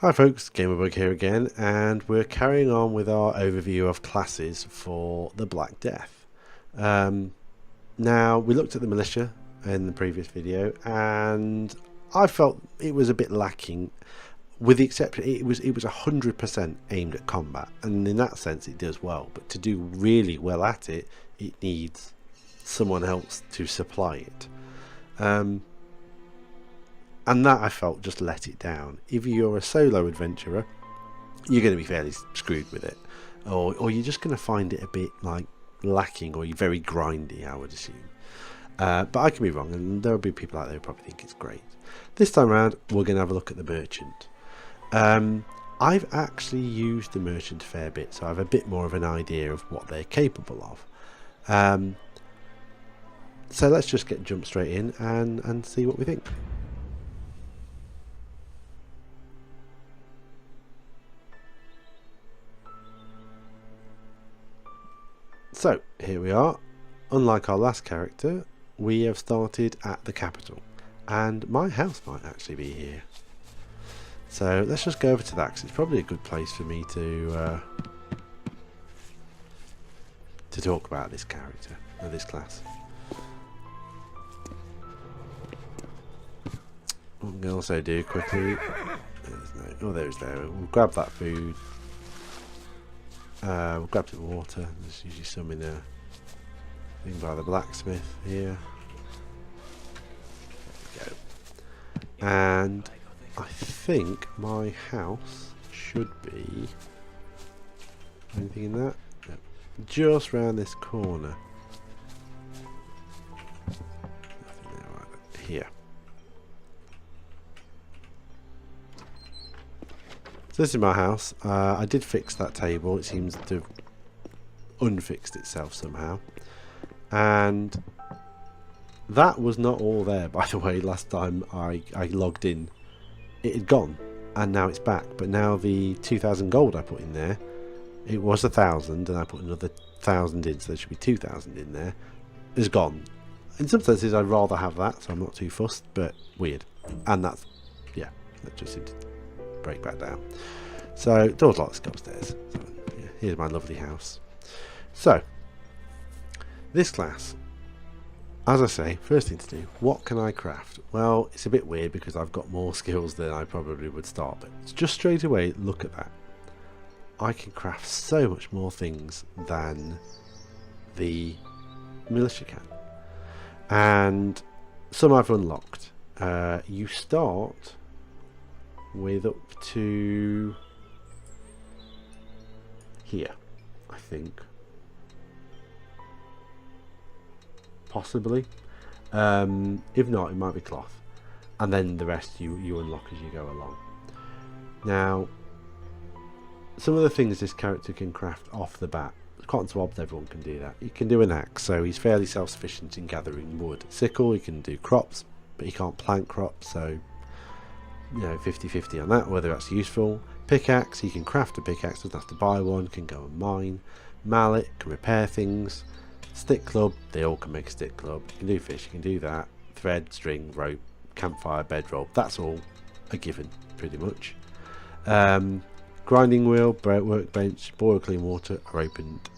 Hi folks, Gamerbug here again, and we're carrying on with our overview of classes for the Black Death. Now, we looked at the militia in the previous video, and I felt it was a bit lacking, with the exception it was 100% aimed at combat, and in that sense it does well, but to do really well at it, it needs someone else to supply it. And that I felt just let it down. If you're a solo adventurer, you're going to be fairly screwed with it, or you're just going to find it a bit like lacking, or you're very grindy, I would assume. But I can be wrong, and there will be people out there who probably think it's great. This time around, we're going to have a look at the merchant. I've actually used the merchant a fair bit, so I have a bit more of an idea of what they're capable of. So let's just jump straight in and see what we think. So here we are. Unlike our last character, we have started at the capital, and my house might actually be here. So let's just go over to that, because it's probably a good place for me to talk about this character or this class. What we can also do quickly. There's We'll grab that food. We'll grab some water. There's usually some in a thing by the blacksmith here. There we go. And I think my house should be anything in that? No. Just round this corner. Nothing there, right here. So this is my house. I did fix that table. It seems to have unfixed itself somehow. And that was not all there, by the way. Last time I logged in, it had gone, and now it's back. But now the 2,000 gold I put in there, it was 1,000, and I put another 1,000 in, so there should be 2,000 in there, is gone. In some senses, I'd rather have that, so I'm not too fussed, but weird. And that's, yeah, that just seemed to break back down. So doors locked, go upstairs. So, yeah, here's my lovely house. So this class, as I say, first thing to do, what can I craft? Well, it's a bit weird because I've got more skills than I probably would start, but just straight away look at that. I can craft so much more things than the militia can, and some I've unlocked. You start with up to here, I think, possibly. If not, it might be cloth, and then the rest you unlock as you go along. Now, some of the things this character can craft off the bat, cotton swabs, everyone can do that. He can do an axe, so he's fairly self-sufficient in gathering wood. Sickle, he can do crops, but he can't plant crops, so you know, 50-50 on that, whether that's useful. Pickaxe, he can craft a pickaxe, doesn't have to buy one, can go and mine. Mallet, can repair things. Stick club, they all can make a stick club. You can do fish, you can do that. Thread, string, rope, campfire, bedroll, that's all a given, pretty much. Grinding wheel, workbench, boil clean water are opened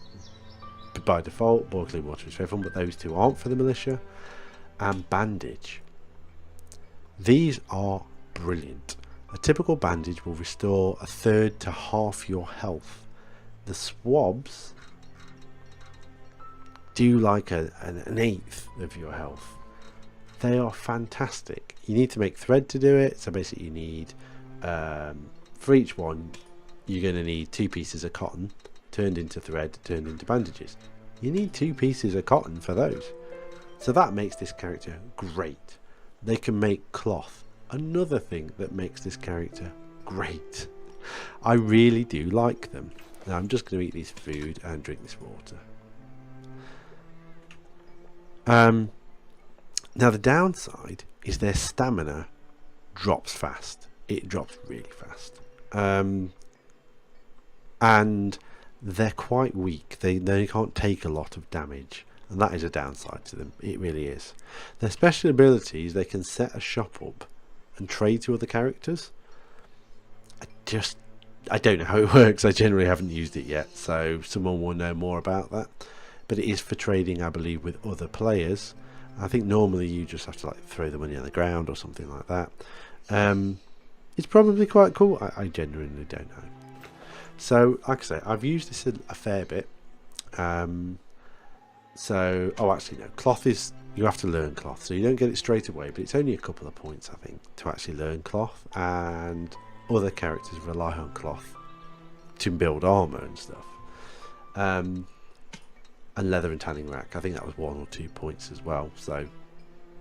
by default. Boil clean water is for everyone, but those two aren't for the militia. And bandage. These are brilliant. A typical bandage will restore 1/3 to half your health. The swabs do like an 1/8 of your health. They are fantastic. You need to make thread to do it, so basically you need for each one you're going to need 2 pieces of cotton turned into thread, turned into bandages. You need 2 pieces of cotton for those, so that makes this character great. They can make cloth, another thing that makes this character great. I really do like them. Now I'm just going to eat this food and drink this water. Now the downside is their stamina drops fast. It drops really fast. And they're quite weak. They can't take a lot of damage, and that is a downside to them. It really is. Their special abilities, they can set a shop up and trade to other characters, I don't know how it works. I generally haven't used it yet, so someone will know more about that. But it is for trading, I believe, with other players. I think normally you just have to like throw the money on the ground or something like that. It's probably quite cool. I genuinely don't know. So, like I say, I've used this a fair bit. Oh, actually, no. Cloth is, you have to learn cloth, so you don't get it straight away, but it's only a couple of points, I think, to actually learn cloth. And other characters rely on cloth to build armor and stuff. And leather and tanning rack, I think that was 1 or 2 points as well. So,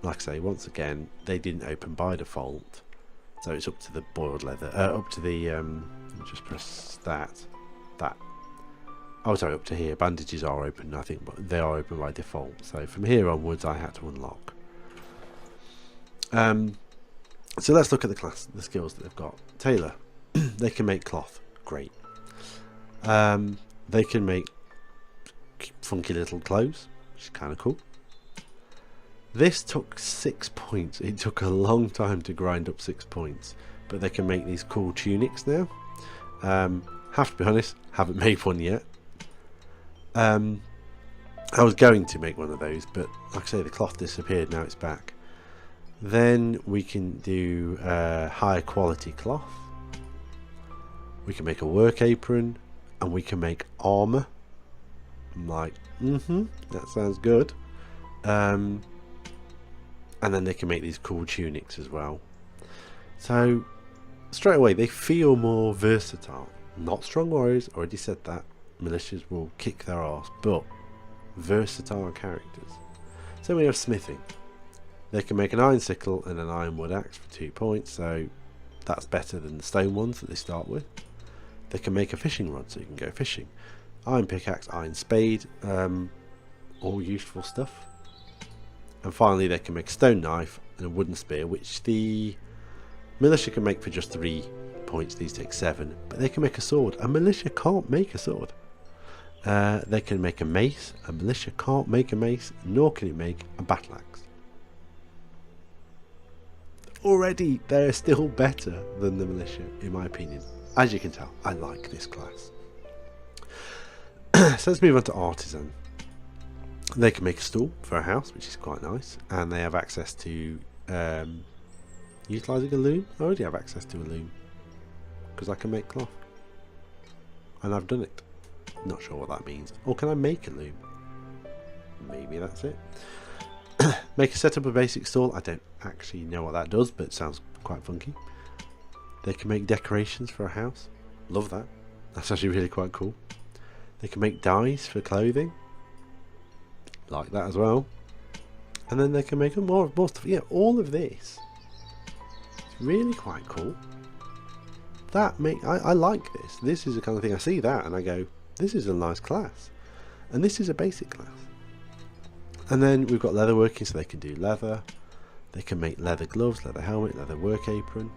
like I say, once again, they didn't open by default. So it's up to the boiled leather, up to the, let me just press that. Oh, sorry, up to here. Bandages are open, I think, but they are open by default. So from here onwards, I had to unlock. So let's look at the skills that they've got. Tailor, they can make cloth, great. They can make funky little clothes, which is kind of cool. This took 6 points. It took a long time to grind up 6 points, but they can make these cool tunics now. Have to be honest, haven't made one yet. I was going to make one of those, but like I say, the cloth disappeared, now it's back. Then we can do higher quality cloth. We can make a work apron, and we can make armor. I'm like, that sounds good. And then they can make these cool tunics as well. So straight away they feel more versatile. Not strong warriors, already said that. Militias will kick their ass, but versatile characters. So we have smithing. They can make an iron sickle and an iron wood axe for 2 points, so that's better than the stone ones that they start with. They can make a fishing rod, so you can go fishing. Iron pickaxe, iron spade, all useful stuff. And finally they can make a stone knife and a wooden spear, which the militia can make for just 3 points. These take 7, but they can make a sword. A militia can't make a sword. They can make a mace. A militia can't make a mace, nor can it make a battle axe. Already they're still better than the militia, in my opinion. As you can tell, I like this class. So let's move on to artisan. They can make a stool for a house, which is quite nice, and they have access to utilising a loom. I already have access to a loom because I can make cloth, and I've done it. Not sure what that means. Or can I make a loom? Maybe that's it. Make a setup a basic stall. I don't actually know what that does, but it sounds quite funky. They can make decorations for a house. Love that. That's actually really quite cool. They can make dyes for clothing. Like that as well. And then they can make more stuff. Yeah, all of this is really quite cool. I like this. This is the kind of thing I see that and I go, this is a nice class. And this is a basic class. And then we've got leather working, so they can do leather. They can make leather gloves, leather helmet, leather work apron.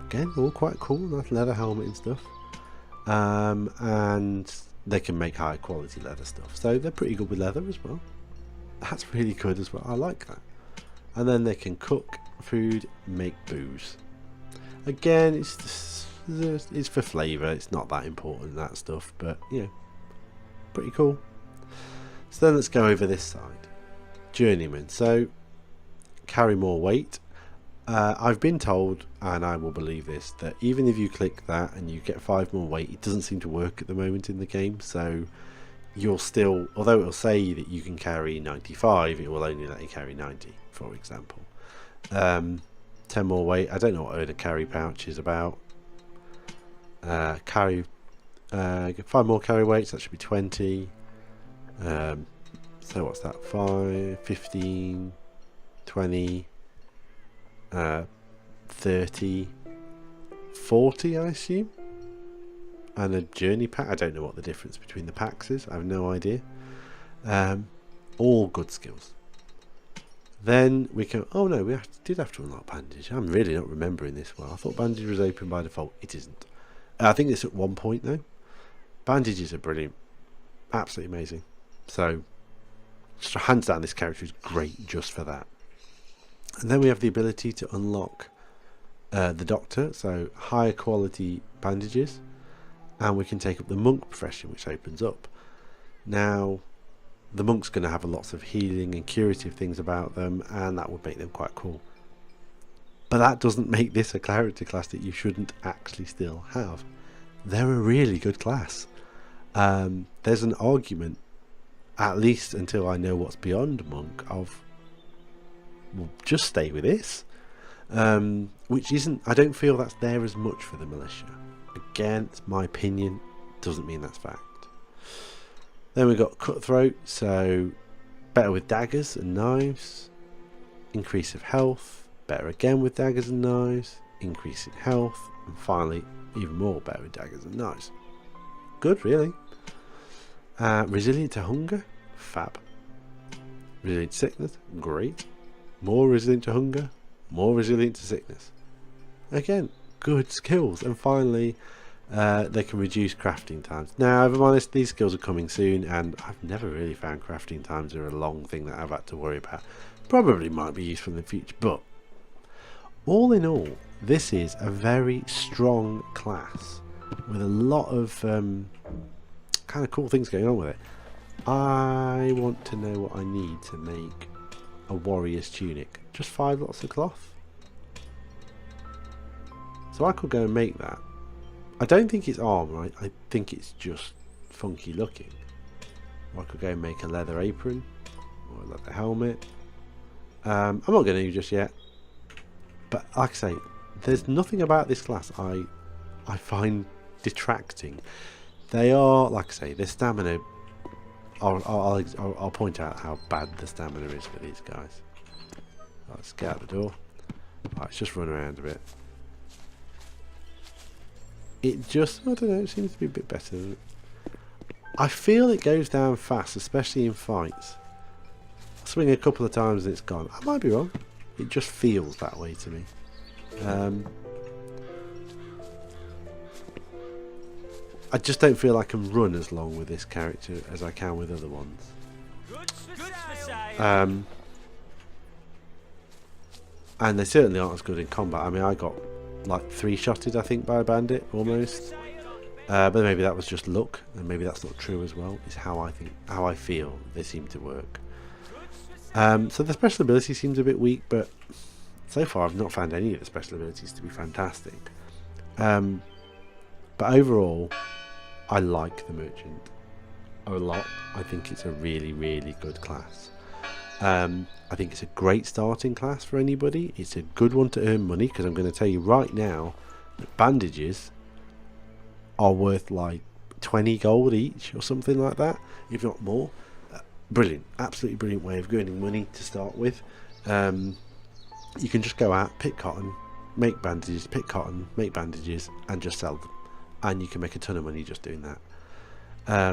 Again, all quite cool, nice leather helmet and stuff. And they can make high quality leather stuff. So they're pretty good with leather as well. That's really good as well. I like that. And then they can cook food, make booze. Again, it's for flavour. It's not that important, that stuff, but you know, pretty cool. So then let's go over this side. Journeyman. So carry more weight. I've been told, and I will believe this, that even if you click that and you get 5 more weight, it doesn't seem to work at the moment in the game. So you'll still, although it'll say that you can carry 95, it will only let you carry 90, for example. 10 more weight. I don't know what a carry pouch is about. Get 5 more carry weights, that should be 20. So what's that? 5, 15, 20, 30, 40, I assume. And a journey pack. I don't know what the difference between the packs is. I have no idea. All good skills. Then we can. Oh no, did have to unlock bandage. I'm really not remembering this well. I thought bandage was open by default. It isn't. I think it's at 1 point though. Bandages are brilliant, absolutely amazing. So, hands down, this character is great just for that. And then we have the ability to unlock the doctor, so higher quality bandages, and we can take up the monk profession, which opens up. Now, the monk's going to have lots of healing and curative things about them, and that would make them quite cool. But that doesn't make this a character class that you shouldn't actually still have. They're a really good class. There's an argument, at least until I know what's beyond monk, of, well, just stay with this. Which isn't, I don't feel that's there as much for the militia. Again, it's my opinion, doesn't mean that's fact. Then we've got cutthroat, so better with daggers and knives, increase of health, better again with daggers and knives, increase in health, and finally even more better with daggers and knives. Good, really. Resilient to hunger, fab. Resilient to sickness, great. More resilient to hunger, more resilient to sickness. Again, good skills. And finally, they can reduce crafting times. Now, if I'm honest, these skills are coming soon, and I've never really found crafting times are a long thing that I've had to worry about. Probably might be useful in the future, but all in all, this is a very strong class with a lot of kind of cool things going on with it. I want to know what I need to make a warrior's tunic. Just 5 lots of cloth. So I could go and make that. I don't think it's armor, I think it's just funky looking. Or I could go and make a leather apron or a leather helmet. I'm not going to just yet. But like I say, there's nothing about this class I find detracting. They are, like I say, their stamina. I'll point out how bad the stamina is for these guys. Let's get out the door. Right, let's just run around a bit. It just, I don't know, it seems to be a bit better, doesn't it? I feel it goes down fast, especially in fights. I swing a couple of times and it's gone. I might be wrong. It just feels that way to me. I just don't feel I can run as long with this character as I can with other ones. And they certainly aren't as good in combat. I mean, I got like 3-shotted, I think, by a bandit almost. But maybe that was just luck, and maybe that's not true as well. It's how I feel they seem to work. So the special ability seems a bit weak, but so far I've not found any of the special abilities to be fantastic. But overall, I like the merchant a lot. I think it's a really, really good class. I think it's a great starting class for anybody. It's a good one to earn money, because I'm going to tell you right now that bandages are worth like 20 gold each or something like that, if not more. Brilliant, absolutely brilliant way of earning money to start with. You can just go out, pick cotton, make bandages, pick cotton, make bandages, and just sell them, and you can make a ton of money just doing that.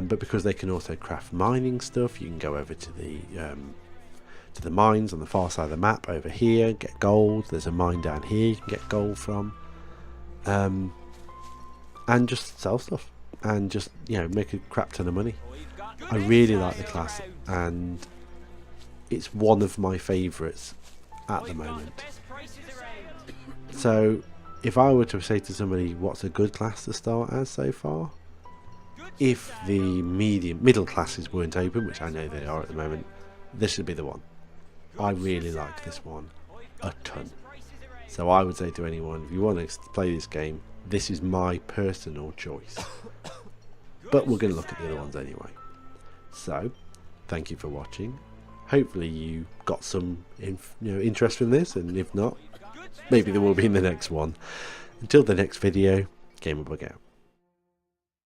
But because they can also craft mining stuff, you can go over to the mines on the far side of the map over here, get gold. There's a mine down here you can get gold from, and just sell stuff and just, you know, make a crap ton of money. I really like the class, and it's one of my favourites at the moment. So if I were to say to somebody what's a good class to start as so far, if the middle classes weren't open, which I know they are at the moment, this should be the one. I really like this one a ton. So I would say to anyone, if you want to play this game, this is my personal choice. But we're going to look at the other ones anyway. So, thank you for watching. Hopefully you got some interest from this, and if not, maybe there will be in the next one. Until the next video, Gamerbug out.